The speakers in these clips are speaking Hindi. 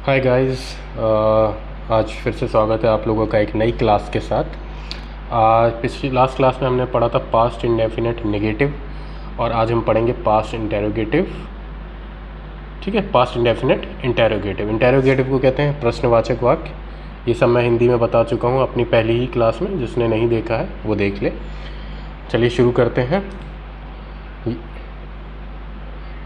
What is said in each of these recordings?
Hi guys. आज फिर से स्वागत है आप लोगों का एक नई क्लास के साथ। आज पिछली लास्ट क्लास में हमने पढ़ा था पास्ट इंडेफिनिट नेगेटिव और आज हम पढ़ेंगे पास्ट इंटेरोगेटिव। ठीक है, पास्ट इंडेफिनिट इंटेरोगेटिव। इंटेरोगेटिव को कहते हैं प्रश्नवाचक वाक्य। ये सब मैं हिंदी में बता चुका हूँ अपनी पहली ही क्लास में, जिसने नहीं देखा है वो देख ले। चलिए शुरू करते हैं।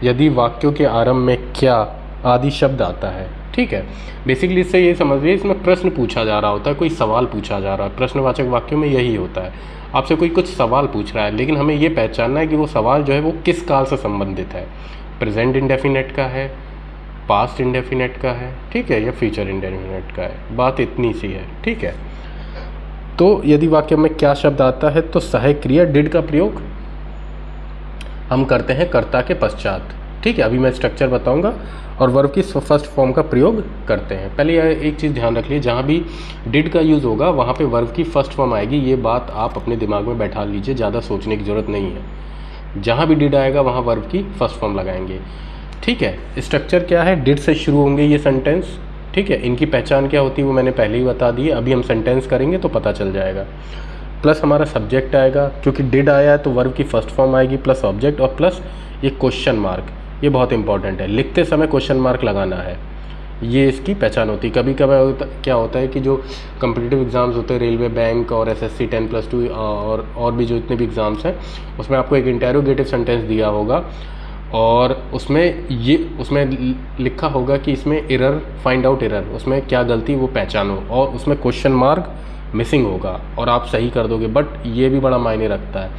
यदि वाक्यों के आरंभ में क्या आदि शब्द आता है, ठीक है, बेसिकली इससे ये समझिए इसमें प्रश्न पूछा जा रहा होता है, कोई सवाल पूछा जा रहा है। प्रश्नवाचक वाक्यों में यही होता है, आपसे कोई कुछ सवाल पूछ रहा है, लेकिन हमें ये पहचानना है कि वो सवाल जो है वो किस काल से संबंधित है। प्रेजेंट इंडेफिनिट का है, पास्ट इंडेफिनिट का है, ठीक है, या फ्यूचर इंडेफिनिट का है। बात इतनी सी है, ठीक है। तो यदि वाक्य में क्या शब्द आता है तो सहायक क्रिया डिड का प्रयोग हम करते हैं कर्ता के पश्चात। ठीक है, अभी मैं स्ट्रक्चर बताऊंगा और वर्ब की फर्स्ट फॉर्म का प्रयोग करते हैं। पहले एक चीज़ ध्यान रख लीजिए, जहाँ भी डिड का यूज़ होगा वहाँ पे वर्ब की फर्स्ट फॉर्म आएगी। ये बात आप अपने दिमाग में बैठा लीजिए, ज़्यादा सोचने की ज़रूरत नहीं है। जहाँ भी डिड आएगा वहाँ वर्ब की फर्स्ट फॉर्म लगाएंगे। ठीक है, स्ट्रक्चर क्या है, डिड से शुरू होंगे ये सेंटेंस। ठीक है, इनकी पहचान क्या होती है वो मैंने पहले ही बता दी है, अभी हम सेंटेंस करेंगे तो पता चल जाएगा। प्लस हमारा सब्जेक्ट आएगा, क्योंकि डिड आया है तो वर्ब की फर्स्ट फॉर्म आएगी, प्लस ऑब्जेक्ट और प्लस ये क्वेश्चन मार्क। ये बहुत इंपॉर्टेंट है, लिखते समय क्वेश्चन मार्क लगाना है, ये इसकी पहचान होती है। कभी कभी क्या होता है कि जो कम्पिटिटिव एग्ज़ाम्स होते हैं, रेलवे, बैंक और एसएससी 10+2 और भी जो इतने भी एग्ज़ाम्स हैं, उसमें आपको एक इंटेरोगेटिव सेंटेंस दिया होगा और उसमें लिखा होगा कि इसमें एरर, फाइंड आउट एरर, उसमें क्या गलती वो पहचानो, और उसमें क्वेश्चन मार्क मिसिंग होगा और आप सही कर दोगे। बट ये भी बड़ा मायने रखता है,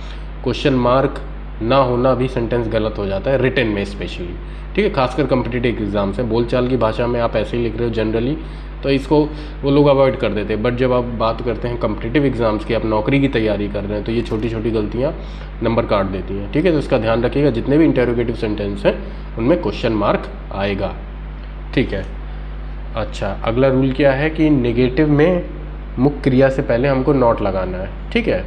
क्वेश्चन मार्क ना होना भी सेंटेंस गलत हो जाता है, रिटन में स्पेशली। ठीक है, खासकर कम्पिटिटिव एग्जाम से बोलचाल की भाषा में आप ऐसे ही लिख रहे हो जनरली, तो इसको वो लोग अवॉइड कर देते हैं। बट जब आप बात करते हैं कम्पिटिटिव एग्जाम्स की, आप नौकरी की तैयारी कर रहे हैं, तो ये छोटी छोटी गलतियाँ नंबर काट देती हैं। ठीक है, तो इसका ध्यान रखिएगा, जितने भी इंटेरोगेटिव सेंटेंस हैं उनमें क्वेश्चन मार्क आएगा। ठीक है, अच्छा, अगला रूल क्या है कि नेगेटिव में मुख्य क्रिया से पहले हमको नॉट लगाना है। ठीक है,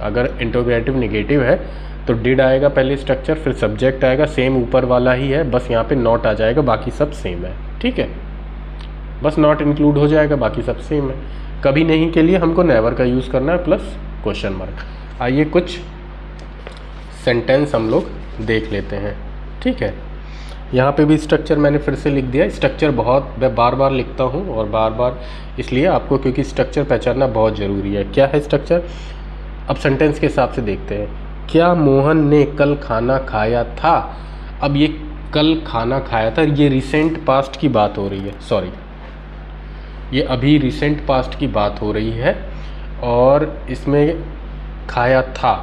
अगर इंटेरोगेटिव नेगेटिव है तो डिड आएगा पहले स्ट्रक्चर, फिर सब्जेक्ट आएगा, सेम ऊपर वाला ही है, बस यहाँ पे नॉट आ जाएगा, बाकी सब सेम है। ठीक है, बस नॉट इंक्लूड हो जाएगा, बाकी सब सेम है। कभी नहीं के लिए हमको नेवर का यूज़ करना है, प्लस क्वेश्चन मार्क। आइए कुछ सेंटेंस हम लोग देख लेते हैं। ठीक है, यहाँ पे भी स्ट्रक्चर मैंने फिर से लिख दिया। स्ट्रक्चर बहुत मैं बार बार लिखता हूँ और बार बार इसलिए आपको, क्योंकि स्ट्रक्चर पहचानना बहुत ज़रूरी है। क्या है स्ट्रक्चर, अब सेंटेंस के हिसाब से देखते हैं। क्या मोहन ने कल खाना खाया था। अब ये कल खाना खाया था, ये रिसेंट पास्ट की बात हो रही है, सॉरी, ये अभी रिसेंट पास्ट की बात हो रही है और इसमें खाया था।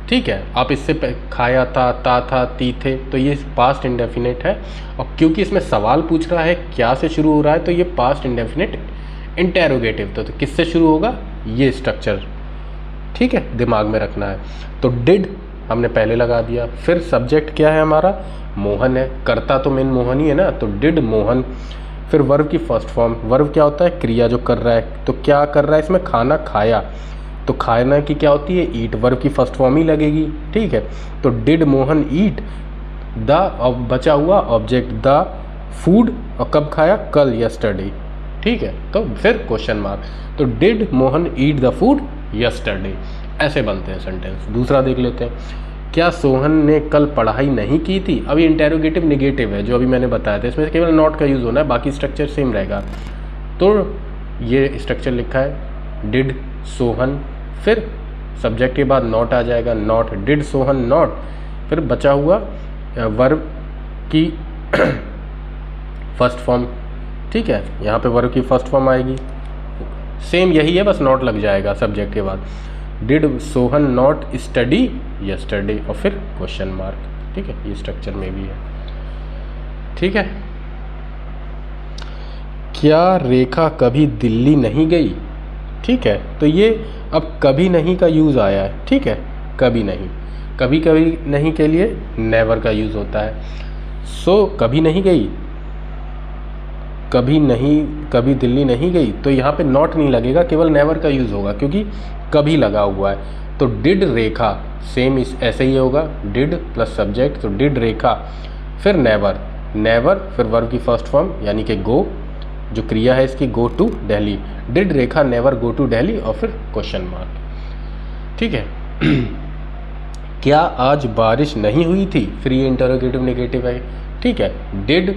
ठीक है, आप इससे खाया था, था, ती थे, तो ये पास्ट इंडेफिनिट है। और क्योंकि इसमें सवाल पूछ रहा है क्या से शुरू हो रहा है, तो ये पास्ट इंडेफिनिट इंटेरोगेटिव। तो किससे शुरू होगा, ये स्ट्रक्चर। ठीक है, दिमाग में रखना है। तो डिड हमने पहले लगा दिया, फिर सब्जेक्ट क्या है हमारा, मोहन है, कर्ता तो मेन मोहन ही है ना, तो डिड मोहन। फिर वर्ब की फर्स्ट फॉर्म, वर्ब क्या होता है, क्रिया जो कर रहा है, तो क्या कर रहा है इसमें, खाना खाया, तो खाना की क्या होती है, ईट, वर्ब की फर्स्ट फॉर्म ही लगेगी। ठीक है, तो डिड मोहन ईट द, बचा हुआ ऑब्जेक्ट द फूड, और कब खाया, कल, यस्टरडे। ठीक है, तो फिर क्वेश्चन मार्क, तो did Mohan eat the food yesterday. ऐसे बनते हैं सेंटेंस। दूसरा देख लेते हैं, क्या सोहन ने कल पढ़ाई नहीं की थी। अब ये इंटेरोगेटिव नेगेटिव है जो अभी मैंने बताया था, इसमें केवल नॉट का यूज़ होना है, बाकी स्ट्रक्चर सेम रहेगा। तो ये स्ट्रक्चर लिखा है, डिड सोहन, फिर सब्जेक्ट के बाद नॉट आ जाएगा, नॉट, डिड सोहन नॉट, फिर बचा हुआ वर्ब की फर्स्ट फॉर्म। ठीक है, यहाँ पे वर्ब की फर्स्ट फॉर्म आएगी, सेम यही है, बस नॉट लग जाएगा सब्जेक्ट के बाद। Did Sohan not study yesterday, और फिर क्वेश्चन मार्क। ठीक है, ये स्ट्रक्चर में भी है। ठीक है, क्या रेखा कभी दिल्ली नहीं गई। ठीक है, तो ये अब कभी नहीं का यूज़ आया है। ठीक है, कभी नहीं, कभी कभी नहीं के लिए नेवर का यूज़ होता है। सो कभी नहीं गई, कभी नहीं, कभी दिल्ली नहीं गई, तो यहाँ पे नॉट नहीं लगेगा, केवल नेवर का यूज़ होगा, क्योंकि कभी लगा हुआ है। तो डिड रेखा, सेम इस ऐसे ही होगा, डिड प्लस सब्जेक्ट, तो डिड रेखा, फिर नेवर, नेवर, फिर वर्ब की फर्स्ट फॉर्म यानी कि गो, जो क्रिया है इसकी go to Delhi, did Rekha never go to Delhi, और फिर क्वेश्चन मार्क। ठीक है। क्या आज बारिश नहीं हुई थी, फिर ये इंटरोगेटिव नेगेटिव है। ठीक है। डिड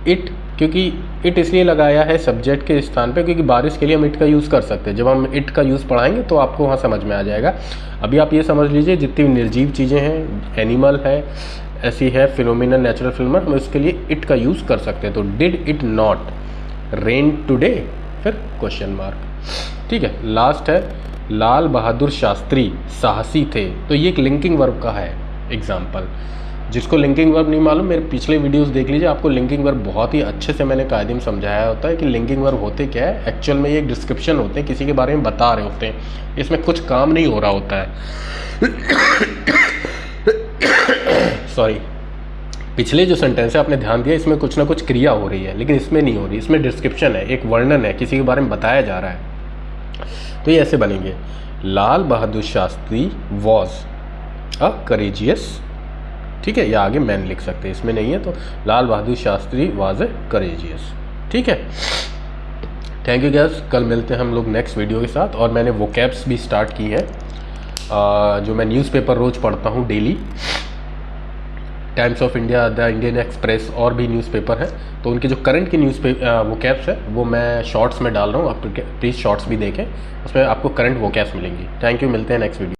इट, क्योंकि इट इसलिए लगाया है सब्जेक्ट के स्थान पे क्योंकि बारिश के लिए हम इट का यूज़ कर सकते हैं। जब हम इट का यूज़ पढ़ाएंगे तो आपको वहाँ समझ में आ जाएगा। अभी आप ये समझ लीजिए जितनी निर्जीव चीज़ें हैं, एनिमल है, ऐसी है फिनोमिना, नेचुरल फिनोमिना, हम इसके लिए इट का यूज़ कर सकते हैं। तो did it not rain today, फिर क्वेश्चन मार्क। ठीक है। लास्ट है लाल बहादुर शास्त्री साहसी थे, तो ये एक लिंकिंग वर्ब का है एग्जाम्पल। जिसको लिंकिंग वर्ब नहीं मालूम मेरे पिछले वीडियोस देख लीजिए, आपको लिंकिंग वर्ब बहुत ही अच्छे से मैंने कायदे में समझाया होता है कि लिंकिंग वर्ब होते क्या है। एक्चुअल में ये एक डिस्क्रिप्शन होते हैं, किसी के बारे में बता रहे होते हैं, इसमें कुछ काम नहीं हो रहा होता है। सॉरी, पिछले जो सेंटेंस है आपने ध्यान दिया, इसमें कुछ ना कुछ क्रिया हो रही है, लेकिन इसमें नहीं हो रही, इसमें डिस्क्रिप्शन है, एक वर्णन है, किसी के बारे में बताया जा रहा है। तो ये ऐसे बनेंगे, Lal Bahadur Shastri was a courageous. ठीक है, या आगे मैन लिख सकते हैं, इसमें नहीं है, तो Lal Bahadur Shastri was a courageous. ठीक है। थैंक यू गैस, कल मिलते हैं हम लोग नेक्स्ट वीडियो के साथ। और मैंने वोकैब्स भी स्टार्ट की है, जो मैं न्यूज़पेपर रोज़ पढ़ता हूँ daily, times of India, the Indian express और भी न्यूज़पेपर है, तो उनके जो करंट की वोकैब्स है वो मैं शॉर्ट्स में डाल रहा हूँ। आप प्लीज़ शॉर्ट्स भी देखें, उसमें आपको करंट वोकैब्स मिलेंगी। थैंक यू, मिलते हैं नेक्स्ट वीडियो।